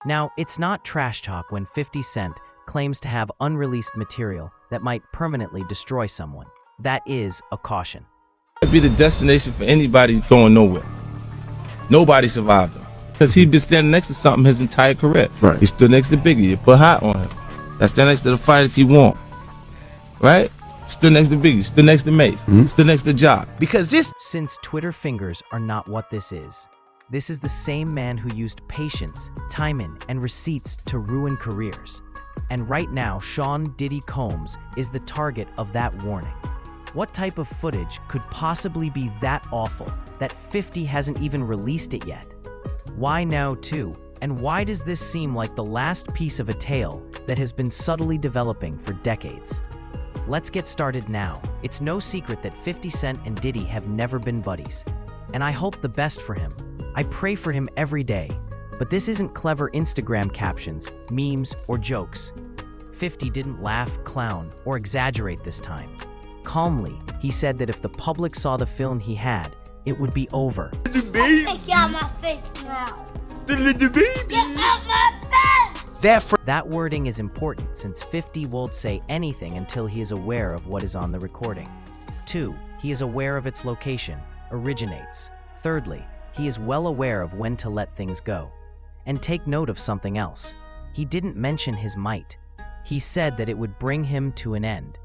Now, it's not trash talk when 50 Cent claims to have unreleased material that might permanently destroy someone. That is a caution. It'd be the destination for anybody going nowhere. Nobody survived him. Because he'd been standing next to something his entire career. Right. He stood next to Biggie. You put hot on him. That's stand next to the fighter if you want. Right? Stood next to Biggie. Stood next to Mace. Stood next to Jock. Since Twitter fingers are not what this is the same man who used patience, timing, and receipts to ruin careers. And right now, Sean Diddy Combs is the target of that warning. What type of footage could possibly be that awful that 50 hasn't even released it yet? Why now too? And why does this seem like the last piece of a tale that has been subtly developing for decades? Let's get started now. It's no secret that 50 Cent and Diddy have never been buddies. And I hope the best for him. I pray for him every day. But this isn't clever Instagram captions, memes, or jokes. 50 didn't laugh, clown, or exaggerate this time. Calmly, he said that if the public saw the film he had, it would be over. I take you out my face now. The little baby. Get out my face! That wording is important since 50 won't say anything until he is aware of what is on the recording. 2. He is aware of its location, originates. Thirdly, he is well aware of when to let things go. And take note of something else. He didn't mention his might. He said that it would bring him to an end.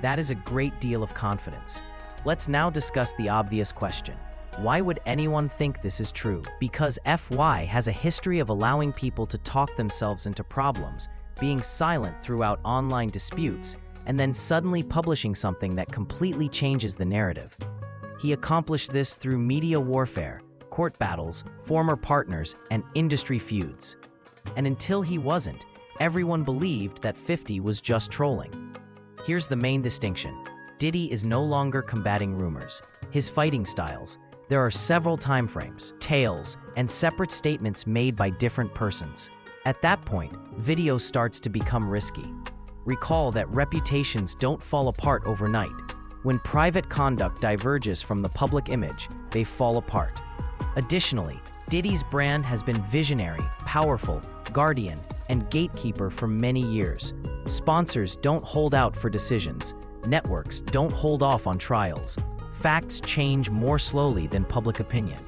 That is a great deal of confidence. Let's now discuss the obvious question. Why would anyone think this is true? Because FY has a history of allowing people to talk themselves into problems, being silent throughout online disputes, and then suddenly publishing something that completely changes the narrative. He accomplished this through media warfare, court battles, former partners, and industry feuds. And until he wasn't, everyone believed that 50 was just trolling. Here's the main distinction. Diddy is no longer combating rumors. His fighting styles. There are several time frames, tales, and separate statements made by different persons. At that point, video starts to become risky. Recall that reputations don't fall apart overnight. When private conduct diverges from the public image, they fall apart. Additionally, Diddy's brand has been visionary, powerful, guardian, and gatekeeper for many years. Sponsors don't hold out for decisions. Networks don't hold off on trials. Facts change more slowly than public opinion.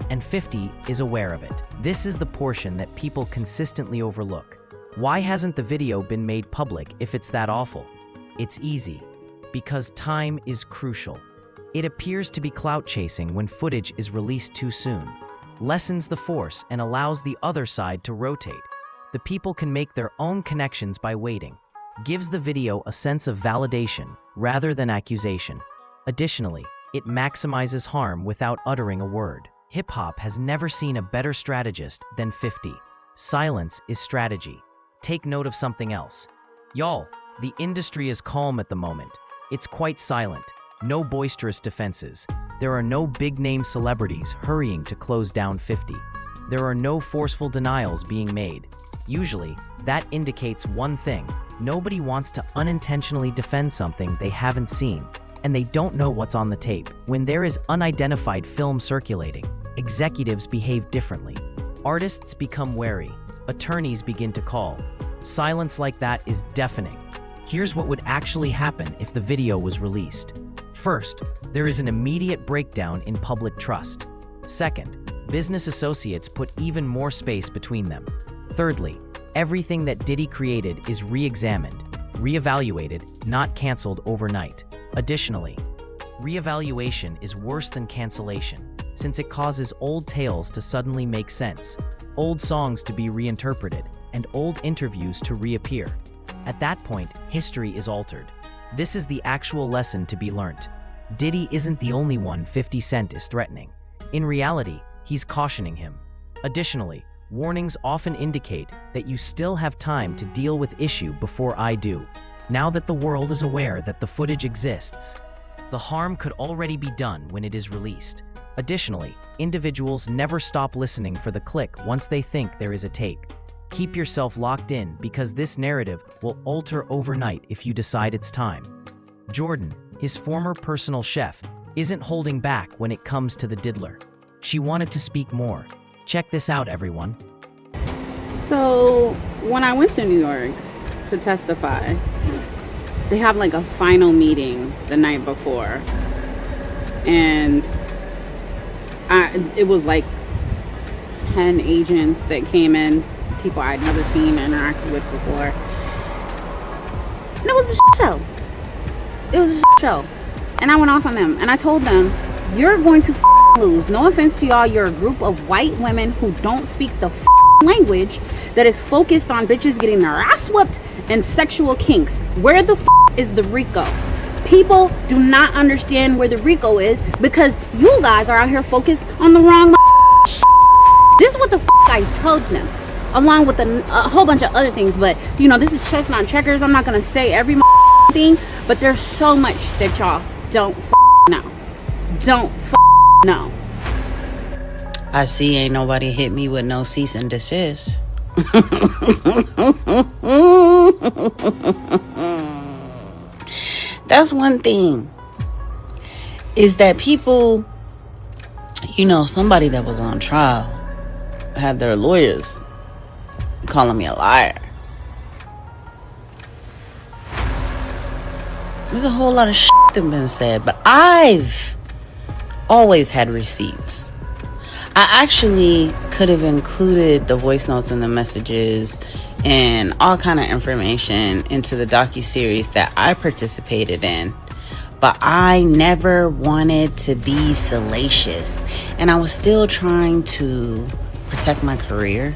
And 50 is aware of it. This is the portion that people consistently overlook. Why hasn't the video been made public if it's that awful? It's easy. Because time is crucial. It appears to be clout chasing when footage is released too soon. Lessens the force and allows the other side to rotate. The people can make their own connections by waiting. Gives the video a sense of validation rather than accusation. Additionally, it maximizes harm without uttering a word. Hip-hop has never seen a better strategist than 50. Silence is strategy. Take note of something else. Y'all, the industry is calm at the moment. It's quite silent. No boisterous defenses. There are no big-name celebrities hurrying to close down 50. There are no forceful denials being made. Usually, that indicates one thing. Nobody wants to unintentionally defend something they haven't seen, and they don't know what's on the tape. When there is unidentified film circulating, executives behave differently. Artists become wary. Attorneys begin to call. Silence like that is deafening. Here's what would actually happen if the video was released. First, there is an immediate breakdown in public trust. Second, business associates put even more space between them. Thirdly, everything that Diddy created is re-examined, re-evaluated, not canceled overnight. Additionally, re-evaluation is worse than cancellation, since it causes old tales to suddenly make sense, old songs to be reinterpreted, and old interviews to reappear. At that point, history is altered. This is the actual lesson to be learnt. Diddy isn't the only one 50 Cent is threatening. In reality, he's cautioning him. Additionally, warnings often indicate that you still have time to deal with issue before I do. Now that the world is aware that the footage exists, the harm could already be done when it is released. Additionally, individuals never stop listening for the click once they think there is a tape. Keep yourself locked in because this narrative will alter overnight if you decide it's time. Jordan, his former personal chef, isn't holding back when it comes to the diddler. She wanted to speak more. Check this out, everyone. So when I went to New York to testify, they have like a final meeting the night before, and it was like 10 agents that came in, people I'd never seen or interacted with before, and it was a show. It was a show, and I went off on them, and I told them, you're going to lose. No offense to y'all, you're a group of white women who don't speak the language that is focused on bitches getting their ass whooped and sexual kinks. Where the is the RICO? People do not understand where the RICO is because you guys are out here focused on the wrong shit. This is what the I told them, along with a whole bunch of other things. But you know, this is chess not checkers. I'm not gonna say every thing, but there's so much that y'all don't know. Don't know. I see ain't nobody hit me with no cease and desist. That's one thing, is that people, you know, somebody that was on trial had their lawyers calling me a liar. There's a whole lot of shit that been said, but I've always had receipts. I actually could have included the voice notes and the messages and all kind of information into the docuseries that I participated in. But I never wanted to be salacious. And I was still trying to protect my career.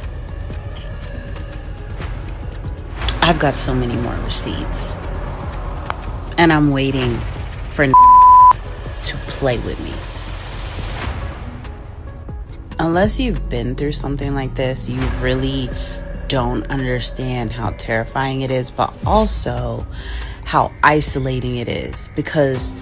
I've got so many more receipts. And I'm waiting for to play with me. Unless you've been through something like this, you really don't understand how terrifying it is, but also how isolating it is. Because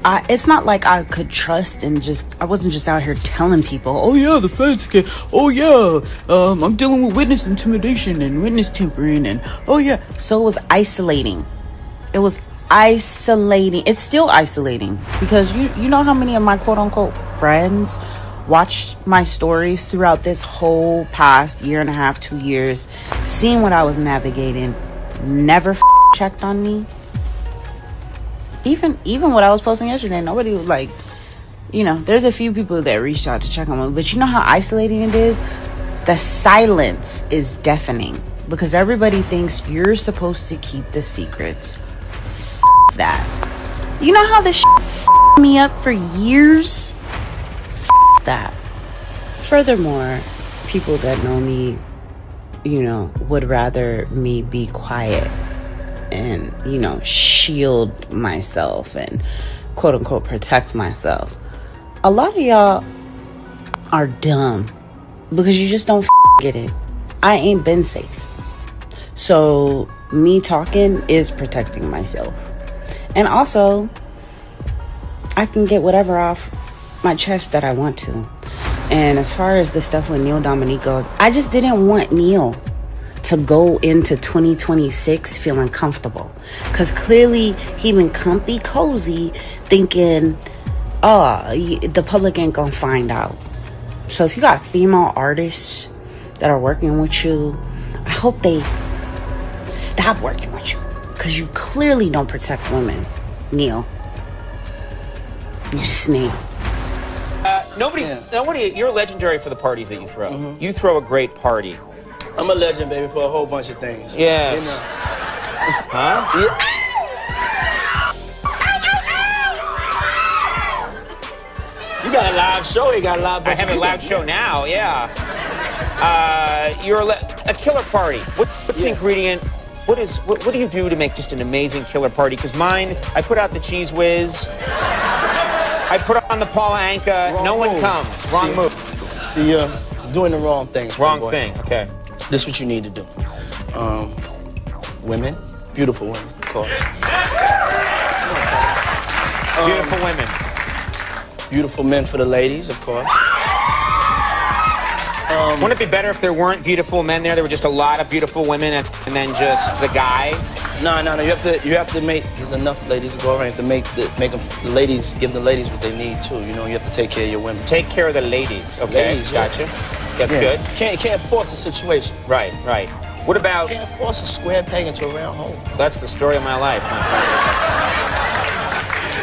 it's not like I could trust and I wasn't just out here telling people, oh yeah, the feds can, oh yeah, I'm dealing with witness intimidation and witness tampering, and oh yeah. So it was isolating. It was isolating. It's still isolating, because you know how many of my quote unquote friends watched my stories throughout this whole past year and a half, 2 years, seen what I was navigating, never checked on me. Even what I was posting yesterday, nobody was like, you know, there's a few people that reached out to check on me, but you know how isolating it is? The silence is deafening, because everybody thinks you're supposed to keep the secrets. That. You know how this shit me up for years? That. Furthermore, people that know me, you know, would rather me be quiet and, you know, shield myself and quote unquote protect myself. A lot of y'all are dumb because you just don't get it. I ain't been safe. So me talking is protecting myself. And also, I can get whatever off my chest that I want to. And as far as the stuff with Neil Dominique goes, I just didn't want Neil to go into 2026 feeling comfortable, because clearly he been comfy cozy thinking, oh, the public ain't gonna find out. So if you got female artists that are working with you, I hope they stop working with you, because you clearly don't protect women, Neil. You snake. Nobody. You're legendary for the parties that you throw. Mm-hmm. You throw a great party. I'm a legend, baby, for a whole bunch of things. Yes. You know. Huh? Yeah. You got a live show. You got a live. I have a live show now. Yeah. You're a killer party. What's the ingredient? What do you do to make just an amazing killer party? Because mine, I put out the Cheese Whiz. I put on the Paula Anka. Wrong no move. One comes. Wrong move. See, you're doing the wrong thing. Wrong thing. Okay. This is what you need to do. Women, beautiful women, of course. Beautiful women. Beautiful men for the ladies, of course. Wouldn't it be better if there weren't beautiful men there? There were just a lot of beautiful women, and then just the guy. No. You have to make. There's enough ladies to go around. You have to make the ladies, give the ladies what they need too. You know, you have to take care of your women. Take care of the ladies. Okay, ladies, gotcha. Yeah. That's good. Can't force a situation. Right, right. What about... Can't force a square peg into a round hole. That's the story of my life, my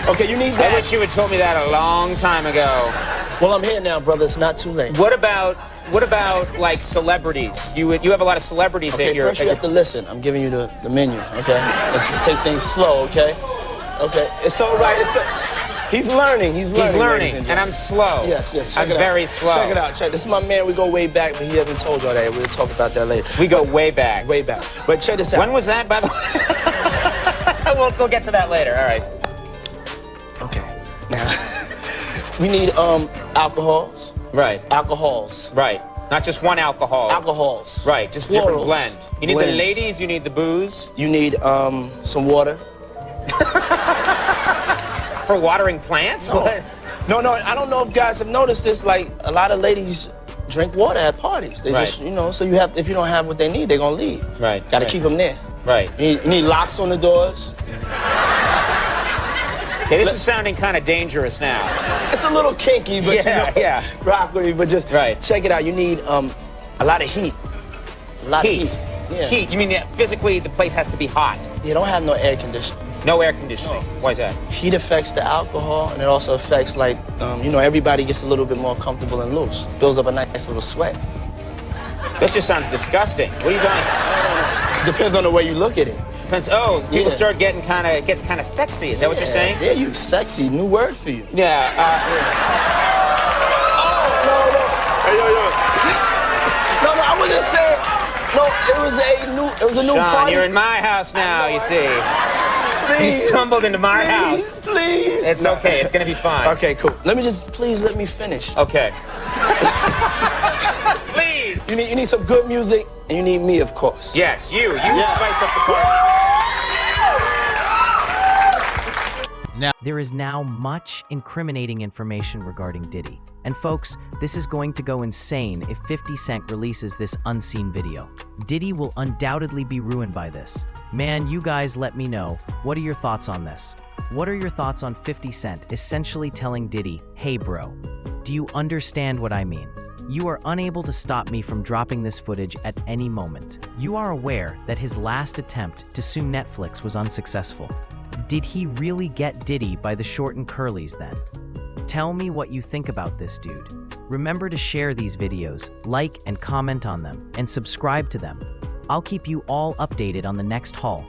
friend. Okay, you need that. I wish you had told me that a long time ago. Well, I'm here now, brother. It's not too late. What about like celebrities? You have a lot of celebrities okay, at your... First you have to listen. I'm giving you the menu, okay? Let's just take things slow, okay? Okay, it's all right. He's learning. He's learning, and I'm slow. Yes. I'm very slow. Check it out. This is my man. We go way back, but he hasn't told y'all that. We'll talk about that later. We go way back. Way back. But check this out. When was that, by the way? We'll get to that later. All right. Okay. Now, we need alcohols. Right. Alcohols. Right. Not just one alcohol. Alcohols. Right. Just different blend. You need the ladies. You need the booze. You need some water. For watering plants? No. No, I don't know if guys have noticed this, like, a lot of ladies drink water at parties. They just, so you have, if you don't have what they need, they're gonna leave. Right. Gotta keep them there. Right. You need locks on the doors. Okay, this is sounding kind of dangerous now. It's a little kinky, but rock with me, but just check it out. You need a lot of heat. A lot of heat. Yeah. Heat? You mean that physically the place has to be hot? You don't have no air conditioning. No air conditioning. No. Why is that? Heat affects the alcohol, and it also affects, like, everybody gets a little bit more comfortable and loose. Builds up a nice little sweat. That just sounds disgusting. What are you doing? Depends on the way you look at it. Depends. Oh, people start getting gets kind of sexy. Is that what you're saying? Yeah, you sexy. New word for you. Yeah. Oh, no. Hey, yo. No, I wasn't saying. No, it was a new Sean, party. You're in my house now, you see. Please, you stumbled into my house. Please. It's okay. It's going to be fine. Okay, cool. Please let me finish. Okay. Please. You need some good music, and you need me, of course. Yes, you spice up the party. There is now much incriminating information regarding Diddy. And folks, this is going to go insane if 50 Cent releases this unseen video. Diddy will undoubtedly be ruined by this. Man, you guys let me know. What are your thoughts on this? What are your thoughts on 50 Cent essentially telling Diddy, hey bro, do you understand what I mean? You are unable to stop me from dropping this footage at any moment. You are aware that his last attempt to sue Netflix was unsuccessful. Did he really get Diddy by the short and curlies then? Tell me what you think about this, dude. Remember to share these videos, like and comment on them, and subscribe to them. I'll keep you all updated on the next haul.